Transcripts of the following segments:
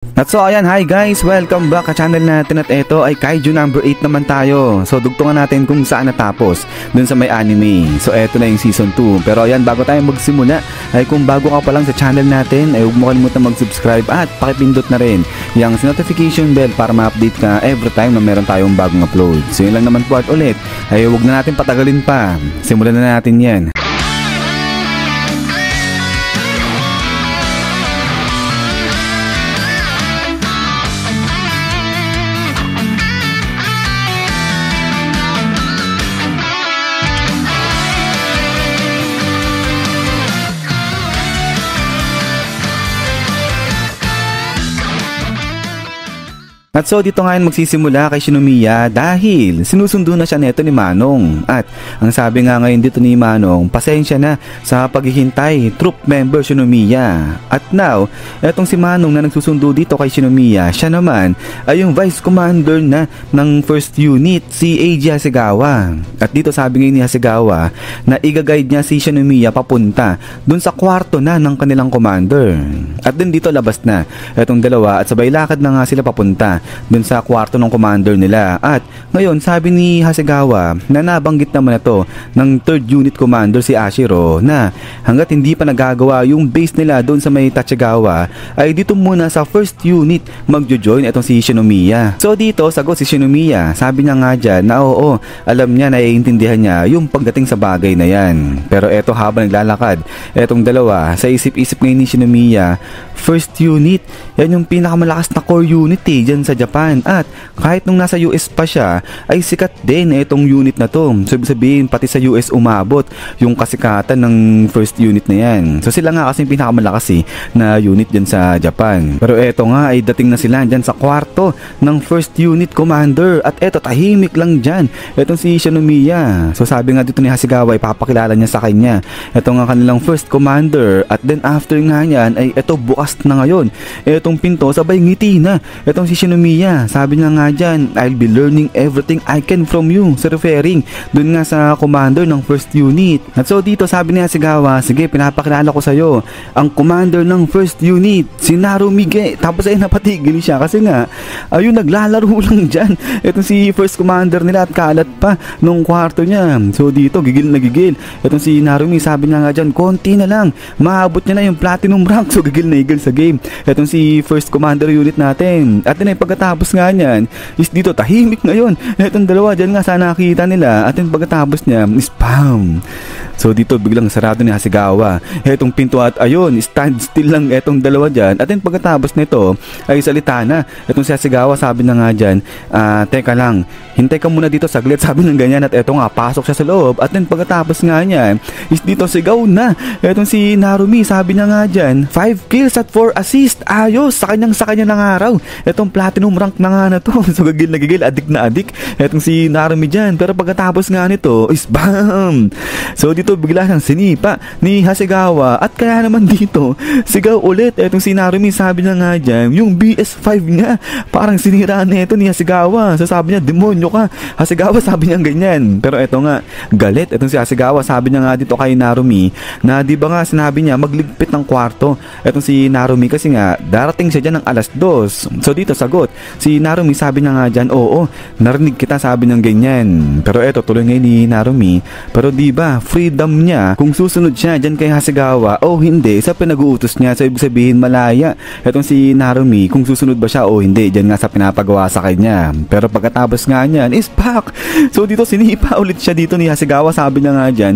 At so ayan, hi guys, welcome back sa channel natin at ito ay Kaiju number 8 naman tayo. So dugtungan natin kung saan natapos dun sa may anime. So eto na yung season 2. Pero ayan, bago tayo magsimula ay kung bago ka pa lang sa channel natin ay huwag mo kalimutan mag-subscribe at pakipindot na rin yung notification bell para ma-update ka every time na meron tayong bagong upload. So yun lang naman po at ulit ay huwag na natin patagalin pa. Simulan na natin yan. At so dito ngayon magsisimula kay Shinomiya dahil sinusundo na siya neto ni Manong. At ang sabi nga ngayon dito ni Manong, pasensya na sa paghihintay, troop member Shinomiya. At now, etong si Manong na nagsusundo dito kay Shinomiya, siya naman ay yung vice commander na ng first unit, si Eiji Hasegawa. At dito sabi ngayon ni Hasegawa na i-guide niya si Shinomiya papunta dun sa kwarto na ng kanilang commander. At din dito labas na etong dalawa at sabay lakad na nga sila papunta dun sa kwarto ng commander nila. At ngayon sabi ni Hasegawa na nabanggit naman ito ng 3rd unit commander si Ashiro na hanggat hindi pa nagagawa yung base nila dun sa may Tachagawa ay dito muna sa 1st unit magjo-join itong si Shinomiya. So dito sagot si Shinomiya, sabi niya nga dyan na oo, alam niya, naiintindihan niya yung pagdating sa bagay na yan. Pero eto habang naglalakad etong dalawa, sa isip-isip ngayon ni Shinomiya, 1st unit, yan yung pinakamalakas na core unit dyan sa Japan. At kahit nung nasa US pa siya ay sikat din itong unit na to. So sabihin pati sa US umabot yung kasikatan ng 1st unit na yan. So sila nga kasi yung pinakamalakas na unit dyan sa Japan. Pero eto nga ay dating na sila dyan sa kwarto ng 1st unit commander. At eto tahimik lang dyan etong si Shinomiya. So sabi nga dito ni Hasegawa, ipapakilala niya sa kanya eto nga kanilang 1st commander. At then after nga yan ay eto bukas na ngayon etong pinto, sabay ngiti na etong si Shinomiya. Sabi niya nga dyan, I'll be learning everything I can from you. So referring dun nga sa commander ng 1st unit. At so dito sabi ni Hasegawa, sige pinapakilala ko sa'yo ang commander ng 1st unit, si Narumige. Tapos ay napatigil siya kasi nga ayun naglalaro lang dyan etong si 1st commander nila at kalat pa nung kwarto niya. So dito gigil na gigil etong si Narumi. Sabi niya nga dyan, konti na lang maabot niya na yung platinum rank. So gigil na gigil sa game etong si 1st commander unit natin. At din ay pagkatapos nga niyan is dito tahimik ngayon etong dalawa dyan nga sa nakita nila. At din pagkatapos niya is bam. So dito biglang sarado ni Hasegawa etong pinto at ayun stand still lang etong dalawa dyan. At din pagkatapos nito ay salita na etong si Hasegawa. Sabi na nga dyan, teka lang, hintay ka muna dito saglit, sabi ng ganyan. At eto nga pasok siya sa loob. At din pagkatapos nga niya is dito sigaw na etong si Narumi. Sabi niya nga dyan, 5 kills at 4 assist, ayos sa kanya ng araw etong platinum rank na nga na to. So gigil na gigil, adik na adik etong si Narumi dyan. Pero pagkatapos nga nito is bam. So dito bigla siyang sinipa ni Hasegawa. At kaya naman dito sigaw ulit etong si Narumi. Sabi niya nga dyan, yung BS5 nga parang sinira na ito ni Hasegawa. So sabi niya, demonyo ka Hasegawa, sabi niya ganyan. Pero eto nga galit etong si Hasegawa. Sabi niya nga dito kay Narumi na di ba nga sinabi niya magligpit ng kwarto etong si Narumi kasi nga darating siya dyan ng alas 2. So dito sagot si Narumi. Sabi niya nga dyan, oo, narinig kita, sabi ng ganyan. Pero eto tuloy ngayon ni Narumi. Pero di ba freedom niya kung susunod siya dyan kay Hasegawa o hindi sa pinag-uutos niya. So ibig sabihin malaya etong si Narumi kung susunod ba siya o hindi dyan nga sa pinapagawa sa kanya. Pero pagkatapos nga niyan is back. So dito sinipa ulit siya dito ni Hasegawa. Sabi niya nga dyan,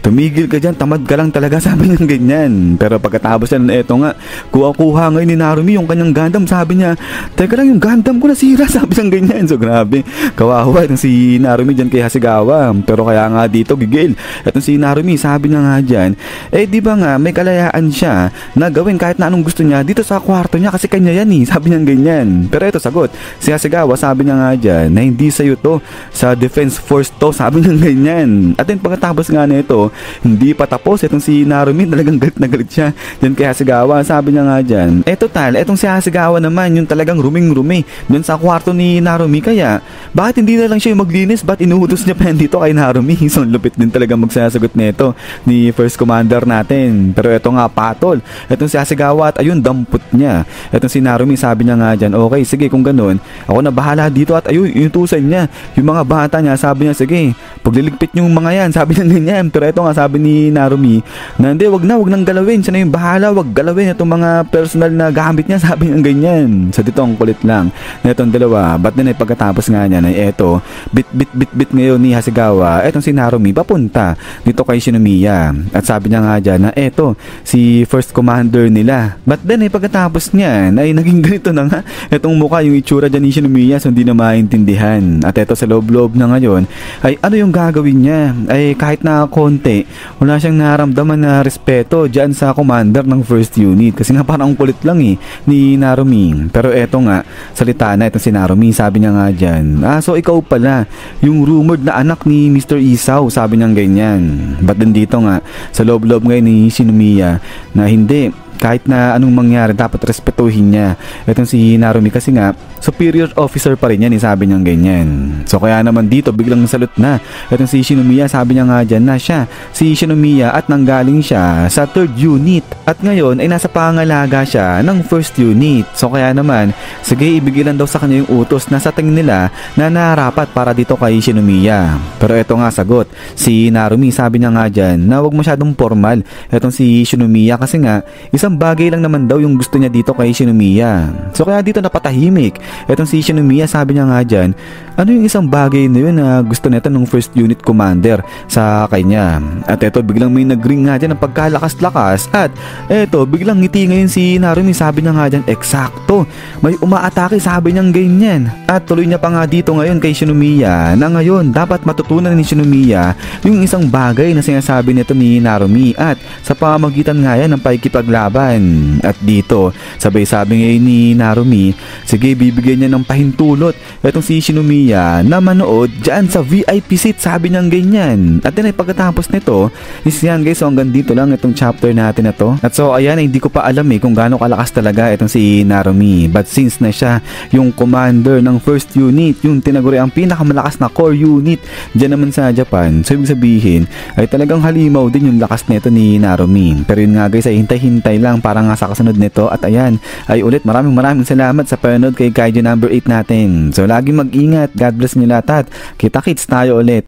tumigil ka dyan, tamad ka lang talaga, sabi niya ganyan. Pero pagkatapos yan eto nga kuha ngayon ni Narumi yung kanyang Gundam. Sabi niya, teka lang, yung Gundam ko nasira, sabi niya ganyan. So grabe, kawawa itong si Narumi dyan kay Hasegawa. Pero kaya nga dito gigil itong si Narumi. Sabi niya nga dyan, di ba nga may kalayaan siya na gawin kahit na anong gusto niya dito sa kwarto niya kasi kanya yan sabi niya ganyan. Pero ito sagot si Hasegawa. Sabi niya nga dyan na hindi sa'yo to, sa defense force to, sabi niya ganyan. At then pagkatapos nga nito hindi pa tapos itong si Narumi, talagang galit na galit siya dyan kay Hasegawa. Sabi niya nga dyan, total etong si Hasegawa naman yung talagang ruming-rumi dun sa kwarto ni Narumi. Kaya bakit hindi na lang siya yung maglinis, ba't inuutos niya pa yan dito kay Narumi? So lupit din talaga magsasagot sagot nito ni First Commander natin. Pero eto nga patol, etong si Hasegawa at ayun dampot niya. Etong si Narumi sabi niya nga dyan, okay sige kung ganun, ako na bahala dito at ayun inutusan niya yung mga bata niya, sabi niya sige pagliligpit yung mga yan, sabi niya ganyan. Pero eto nga sabi ni Narumi na hindi, wag nang galawin, siya na yung bahala, wag galawin itong mga personal na gamit niya, sabi niya ganyan. So dito ang kulit lang na itong dalawa. But then ay pagkatapos nga niya na eto bit ngayon ni Hasegawa etong si Narumi papunta dito kay Shinomiya. At sabi niya nga dyan na eto si First Commander nila. But then ay pagkatapos niya ay naging ganito na nga etong mukha, yung itsura dyan ni Shinomiya, so hindi na maintindihan. At eto sa loob-loob na ngayon ay ano yung gagawin niya, ay kahit na konti wala siyang naramdaman na respeto dyan sa commander ng first unit, kasi nga parang kulit lang ni Narumi. Pero eto nga salita na itong si Narumi, sabi niya nga dyan, so ikaw pala yung rumored na anak ni Mr. Isaw, sabi niya ganyan. But din dito nga sa loob-loob ngayon ni Shinomiya na hindi, kahit na anong mangyari dapat respetuhin niya itong si Narumi, kasi nga superior officer pa rin yan, sabi niya ganyan. So kaya naman dito biglang salot na itong si Shinomiya, sabi niya nga dyan na siya si Shinomiya at nanggaling siya sa 3rd unit at ngayon ay nasa pangalaga siya ng 1st unit. So kaya naman sige ibigay lang daw sa kanya yung utos na sa tingin nila na narapat para dito kay Shinomiya. Pero eto nga sagot si Narumi, sabi niya nga dyan na wag masyadong formal itong si Shinomiya, kasi nga isang bagay lang naman daw yung gusto niya dito kay Shinomiya. So kaya dito napatahimik etong si Shinomiya, sabi niya nga dyan, ano yung isang bagay na yun na gusto nito ng 1st unit commander sa kanya. At eto biglang may nagring nga dyan ng pagkalakas-lakas at eto biglang ngiti ngayon si Narumi, sabi niya nga dyan, eksakto, may umaatake, sabi niya ganyan. At tuloy niya pa nga dito ngayon kay Shinomiya na ngayon dapat matutunan ni Shinomiya yung isang bagay na sinasabi nito ni Narumi at sa pamamagitan nga yan ng pakikipaglaban. At dito sabay sabi ngayon ni Narumi, sige bibigyan niya ng pahintulot etong si Shinomiya na manood dyan sa VIP seat, sabi niya ganyan. At din ay pagkatapos nito is yan guys, so hanggang dito lang itong chapter natin na to. At so ayan, hindi ko pa alam kung gaano kalakas talaga itong si Narumi, but since na siya yung commander ng 1st unit, yung tinaguri ang pinakamalakas na core unit dyan naman sa Japan, so ibig sabihin ay talagang halimaw din yung lakas nito ni Narumi. Pero yun nga guys, ay hintay-hintay lang para nga sa kasunod nito. At ayan ay ulit maraming salamat sa panonood kay Kaiju number 8 natin. So laging mag-ingat, God bless niyo lahat at kita-kits tayo ulit.